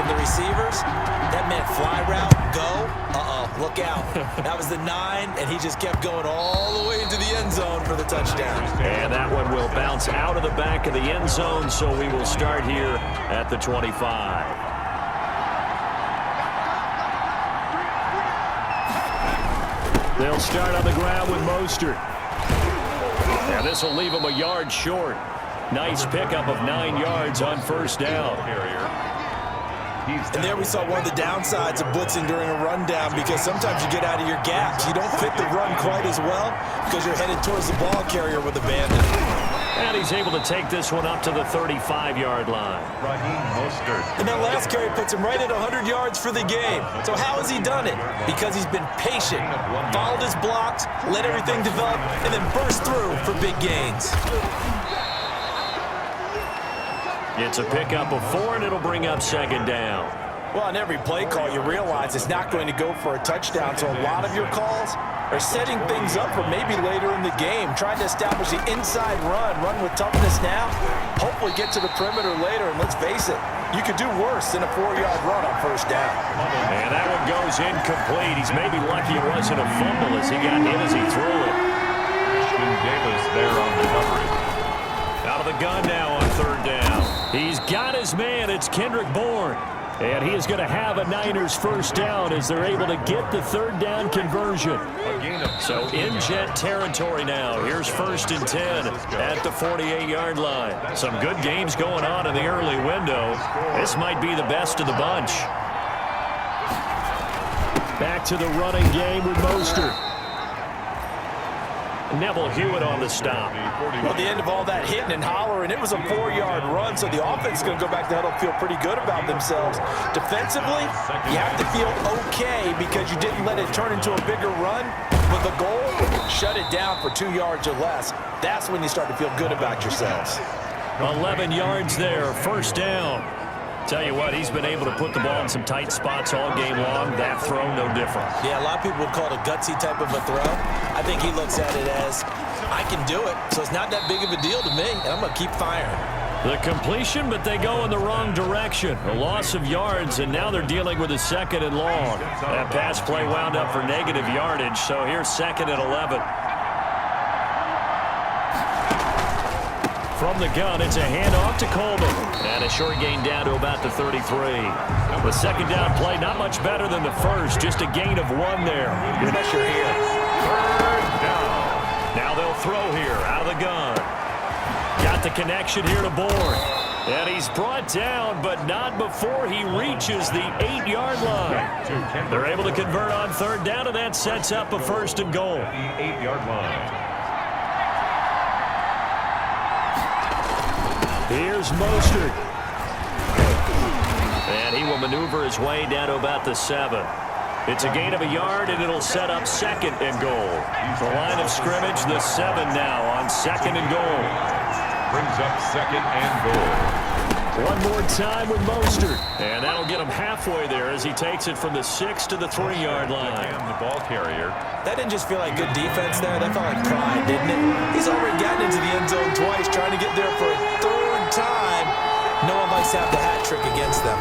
from the receivers. That meant fly route, go, look out. That was the 9, and he just kept going all the way into the end zone for the touchdown. And that one will bounce out of the back of the end zone, so we will start here at the 25. They'll start on the ground with Mostert. And this will leave him a yard short. Nice pickup of 9 yards on first down. And there we saw one of the downsides of blitzing during a rundown, because sometimes you get out of your gaps. You don't fit the run quite as well because you're headed towards the ball carrier with abandon. And he's able to take this one up to the 35-yard line. And that last carry puts him right at 100 yards for the game. So how has he done it? Because he's been patient, followed his blocks, let everything develop, and then burst through for big gains. It's a pickup of 4, and it'll bring up second down. Well, on every play call, you realize it's not going to go for a touchdown, so a lot of your calls are setting things up for maybe later in the game, trying to establish the inside run with toughness now, hopefully get to the perimeter later, and let's face it, you could do worse than a 4-yard run on first down. And that one goes incomplete. He's maybe lucky it wasn't a fumble as he got hit as he threw it. Davis there on the coverage. Out of the gun now on third down. He's got his man. It's Kendrick Bourne. And he is going to have a Niners first down as they're able to get the third down conversion. So in jet territory now. Here's first and 10 at the 48-yard line. Some good games going on in the early window. This might be the best of the bunch. Back to the running game with Mostert. Neville Hewitt on the stop. Well, at the end of all that hitting and hollering, it was a 4-yard run, so the offense is going to go back to huddle, feel pretty good about themselves. Defensively, you have to feel okay because you didn't let it turn into a bigger run. But the goal, shut it down for 2 yards or less. That's when you start to feel good about yourselves. 11 yards there, first down. Tell you what, he's been able to put the ball in some tight spots all game long. That throw, no different. Yeah, a lot of people would call it a gutsy type of a throw. I think he looks at it as, I can do it, so it's not that big of a deal to me, and I'm going to keep firing. The completion, but they go in the wrong direction. A loss of yards, and now they're dealing with a second and long. That pass play wound up for negative yardage, so here's second and 11. From the gun, it's a handoff to Coleman. And a short gain down to about the 33. The second down play, not much better than the first. Just a gain of 1 there. Good pressure here. Third down. Now they'll throw here out of the gun. Got the connection here to Bourne. And he's brought down, but not before he reaches the 8-yard line. They're able to convert on third down, and that sets up a first and goal. The 8-yard line. Here's Mostert. And he will maneuver his way down to about the 7. It's a gain of a yard, and it'll set up second and goal. The line of scrimmage, the 7 now on second and goal. Brings up second and goal. One more time with Mostert. And that'll get him halfway there as he takes it from the 6 to the 3-yard line. And the ball carrier. That didn't just feel like good defense there. That felt like pride, didn't it? He's already gotten into the end zone twice, trying to get there for a third time. No one likes to have the hat trick against them.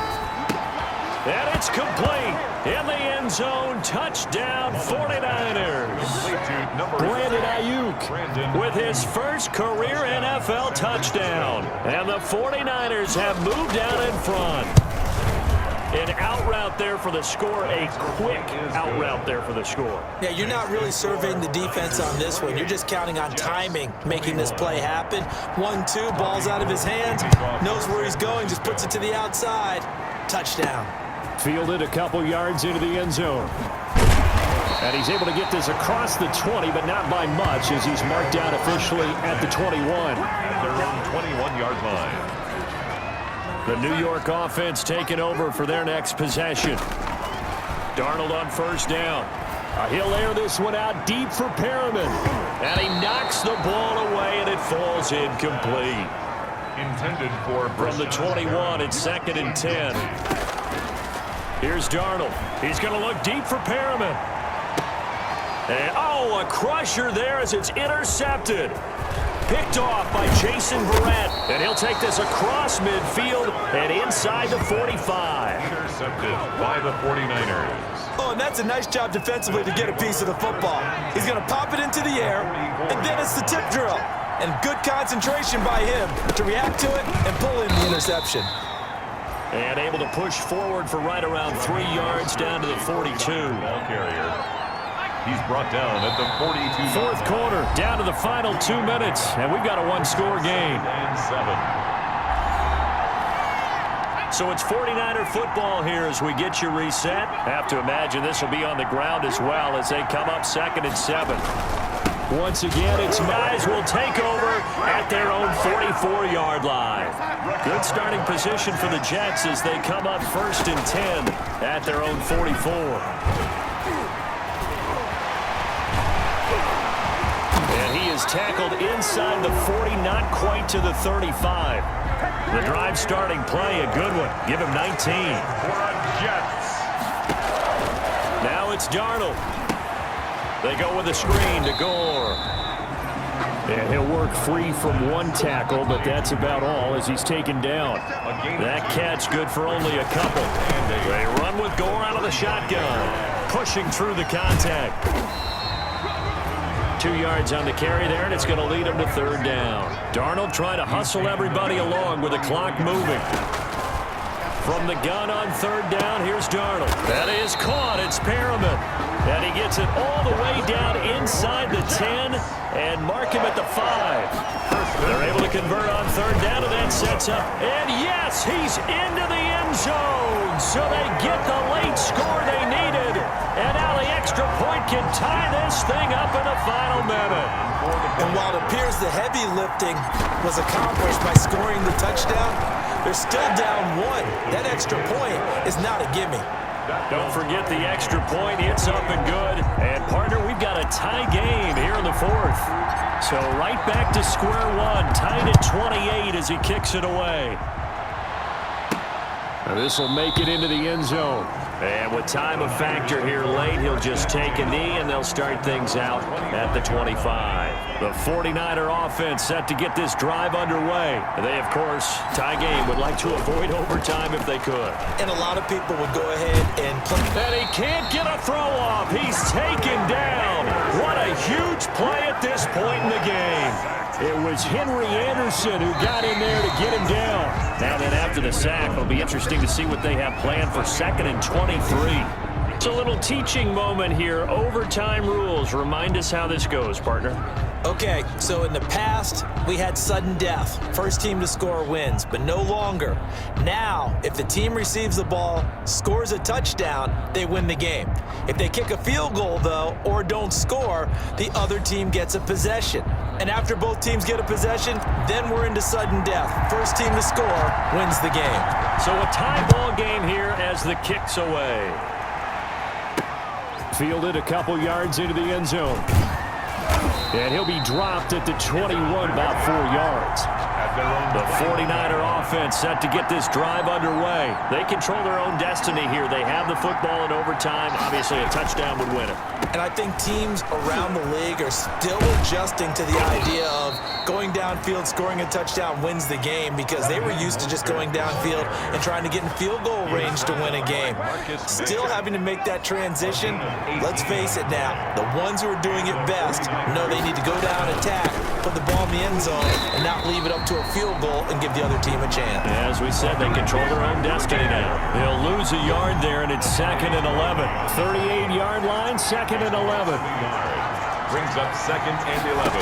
And it's complete. In the end zone, touchdown 49ers. Brandon Ayuk with his first career NFL touchdown. And the 49ers have moved out in front. An out route there for the score, a quick out route there for the score. Yeah, you're not really surveying the defense on this one. You're just counting on timing, making this play happen. 1-2, ball's out of his hands, knows where he's going, just puts it to the outside. Touchdown. Fielded a couple yards into the end zone. And he's able to get this across the 20, but not by much, as he's marked down officially at the 21. Their own 21-yard line. The New York offense taking over for their next possession. Darnold on first down. He'll air this one out deep for Perriman. And he knocks the ball away, and it falls incomplete. Intended for from the 21, it's second and 10. Here's Darnold. He's going to look deep for Perriman. And, oh, a crusher there as it's intercepted. Picked off by Jason Verrett. And he'll take this across midfield and inside the 45. Intercepted by the 49ers. Oh, and that's a nice job defensively to get a piece of the football. He's going to pop it into the air, and then it's the tip drill. And good concentration by him to react to it and pull in the interception. And able to push forward for right around 3 yards down to the 42. Ball carrier. He's brought down at the 42. Fourth quarter, down to the final 2 minutes, and we've got a one-score game. And 7. So it's 49er football here as we get you reset. Have to imagine this will be on the ground as well as they come up 2nd and 7. Once again, it's guys will take over at their own 44-yard line. Good starting position for the Jets as they come up 1st and 10 at their own 44. And he is tackled inside the 40, not quite to the 35. The drive starting play, a good one. Give him 19. For the Jets. Now it's Darnold. They go with a screen to Gore. And he'll work free from one tackle, but that's about all as he's taken down. That catch good for only a couple. They run with Gore out of the shotgun. Pushing through the contact. 2 yards on the carry there, and it's going to lead him to 3rd down. Darnold trying to hustle everybody along with the clock moving. From the gun on 3rd down, here's Darnold. That is caught. It's Perriman. And he gets it all the way down inside the 10 and mark him at the 5. They're able to convert on 3rd down, and that sets up. And yes, he's into the end zone. So they get the late score they needed. And now the extra point can tie this thing up in the final minute. And while it appears the heavy lifting was accomplished by scoring the touchdown, they're still down 1. That extra point is not a gimme. Don't forget the extra point. It's up and good. And, partner, we've got a tie game here in the 4th. So right back to square one. Tied at 28 as he kicks it away. This will make it into the end zone. And with time a factor here late, he'll just take a knee, and they'll start things out at the 25. The 49er offense set to get this drive underway. They, of course, tie game, would like to avoid overtime if they could. And a lot of people would go ahead and play. And he can't get a throw off. He's taken down. What a huge play at this point in the game. It was Henry Anderson who got in there to get him down. Now then after the sack, it'll be interesting to see what they have planned for 2nd and 23. It's a little teaching moment here. Overtime rules. Remind us how this goes, partner. Okay, so in the past, we had sudden death. First team to score wins, but no longer. Now, if the team receives the ball, scores a touchdown, they win the game. If they kick a field goal, though, or don't score, the other team gets a possession. And after both teams get a possession, then we're into sudden death. First team to score wins the game. So a tie ball game here as the kick's away. Fielded a couple yards into the end zone. And he'll be dropped at the 21, about 4 yards. The 49er offense set to get this drive underway. They control their own destiny here. They have the football in overtime. Obviously, a touchdown would win it. And I think teams around the league are still adjusting to the idea of going downfield, scoring a touchdown wins the game, because they were used to just going downfield and trying to get in field goal range to win a game. Still having to make that transition. Let's face it now, the ones who are doing it best know they need to go down, attack, put the ball in the end zone, and not leave it up to a field goal and give the other team a chance. As we said, they control their own destiny now. They'll lose a yard there, and it's 2nd and 11. 38-yard line, 2nd and 11. Brings up 2nd and 11.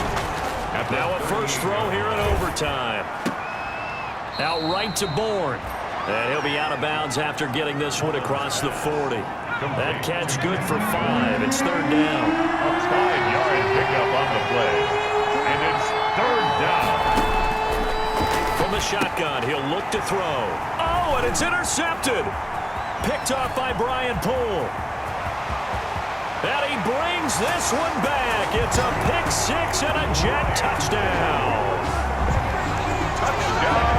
Now a first throw here in overtime. Out right to Bourne. And he'll be out of bounds after getting this one across the 40. That catch good for 5. It's 3rd down. A 5-yard pickup on the play. And it's 3rd down. From the shotgun, he'll look to throw. Oh, and it's intercepted. Picked off by Brian Poole. And he brings this one back. It's a pick 6 and a Jet touchdown. Touchdown.